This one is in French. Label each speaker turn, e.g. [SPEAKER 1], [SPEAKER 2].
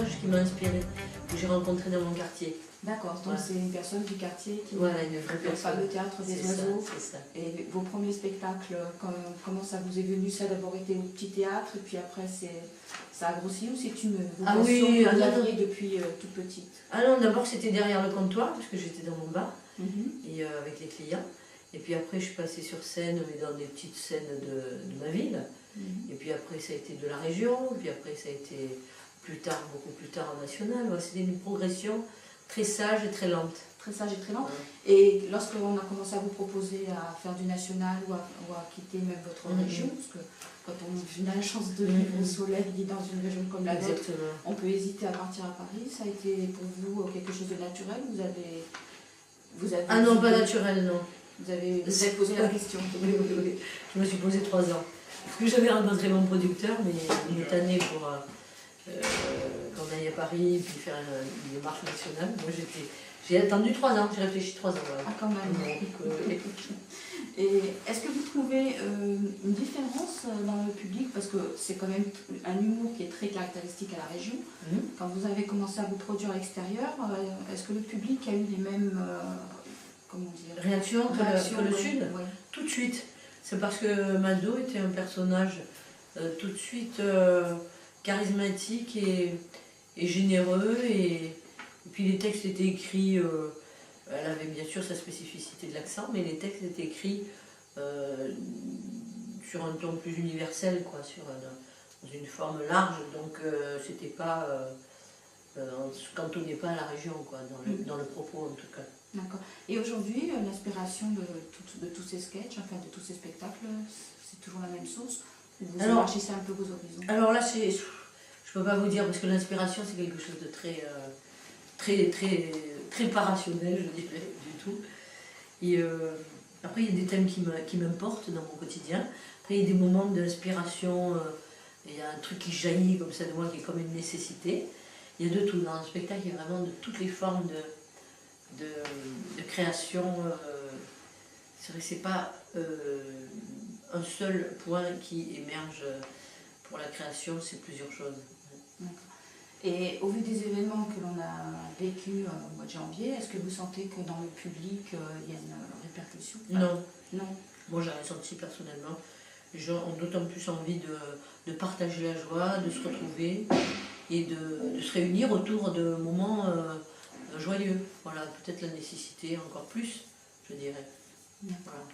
[SPEAKER 1] personnage qui m'a inspiré, que j'ai rencontré dans mon quartier.
[SPEAKER 2] D'accord, donc
[SPEAKER 1] Voilà.
[SPEAKER 2] c'est une personne du quartier qui
[SPEAKER 1] Voilà, une vraie
[SPEAKER 2] fait
[SPEAKER 1] personne.
[SPEAKER 2] le théâtre des
[SPEAKER 1] C'est
[SPEAKER 2] oiseaux.
[SPEAKER 1] ça, c'est ça.
[SPEAKER 2] Et vos premiers spectacles, comment ça vous est venu? Ça a d'abord été au petit théâtre et puis après ça a grossi, ou c'est une vocation
[SPEAKER 1] oui,
[SPEAKER 2] que vous aviez depuis toute petite?
[SPEAKER 1] Ah non, d'abord c'était derrière le comptoir, parce que j'étais dans mon bar,
[SPEAKER 2] Mhm.
[SPEAKER 1] et avec les clients. Et puis après je suis passée sur scène, mais dans des petites scènes de ma ville.
[SPEAKER 2] Mhm.
[SPEAKER 1] Et puis après ça a été de la région, et puis après ça a été plus tard, beaucoup plus tard en national. Ouais, c'était une progression très sage et très lente.
[SPEAKER 2] Très sage et très lent.
[SPEAKER 1] Ouais.
[SPEAKER 2] Et lorsqu'on a commencé à vous proposer à faire du national ou à quitter même votre
[SPEAKER 1] Mhm.
[SPEAKER 2] région, parce que quand on a la chance de vivre au soleil dans une région comme la nôtre,
[SPEAKER 1] Exactement.
[SPEAKER 2] on peut hésiter à partir à Paris. Ça a été pour vous quelque chose de naturel? Vous avez
[SPEAKER 1] Ah non, pas naturel, non.
[SPEAKER 2] Vous avez posé la question.
[SPEAKER 1] Oui, oui, oui. Je me suis posé 3 ans. Parce que j'avais rencontré mon producteur, mais il m'est tanné pour qu'on aille à Paris, puis faire une démarche nationale. Moi, j'ai attendu 3 ans, j'ai réfléchi 3 ans. Voilà.
[SPEAKER 2] Ah, quand même.
[SPEAKER 1] Donc,
[SPEAKER 2] Et est-ce que vous trouvez une différence dans le public? Parce que c'est quand même un humour qui est très caractéristique à la région. Quand vous avez commencé à vous produire à l'extérieur, est-ce que le public a eu les mêmes comment dire,
[SPEAKER 1] réaction que le
[SPEAKER 2] ouais,
[SPEAKER 1] Sud,
[SPEAKER 2] ouais.
[SPEAKER 1] tout de suite. C'est parce que Mado était un personnage tout de suite charismatique et généreux. Et puis les textes étaient écrits, elle avait bien sûr sa spécificité de l'accent, mais les textes étaient écrits sur un ton plus universel, quoi, dans une forme large. Donc c'était pas, on ne se cantonnait pas à la région, quoi, dans le propos en tout cas.
[SPEAKER 2] D'accord. Et aujourd'hui, l'inspiration de tous ces sketchs, enfin de tous ces spectacles, c'est toujours la même source? Ou vous élargissez un peu vos horizons?
[SPEAKER 1] Alors là, je ne peux pas vous dire, parce que l'inspiration, c'est quelque chose de très pas rationnel, je dirais, du tout. Et après, il y a des thèmes qui m'importent dans mon quotidien. Après, il y a des moments d'inspiration, il y a un truc qui jaillit comme ça de moi, qui est comme une nécessité. Il y a de tout. Dans un spectacle, il y a vraiment de toutes les formes de création. C'est vrai que c'est pas un seul point qui émerge pour la création, c'est plusieurs choses.
[SPEAKER 2] Et au vu des événements que l'on a vécus au mois de janvier, est-ce que vous sentez que dans le public, il y a une répercussion?
[SPEAKER 1] Non.
[SPEAKER 2] Non.
[SPEAKER 1] Moi, j'ai ressenti personnellement. Les gens ont d'autant plus envie de partager la joie, de se retrouver et de se réunir autour de moments joyeux. Voilà, peut-être la nécessité encore plus, je dirais.
[SPEAKER 2] D'accord.
[SPEAKER 1] Voilà.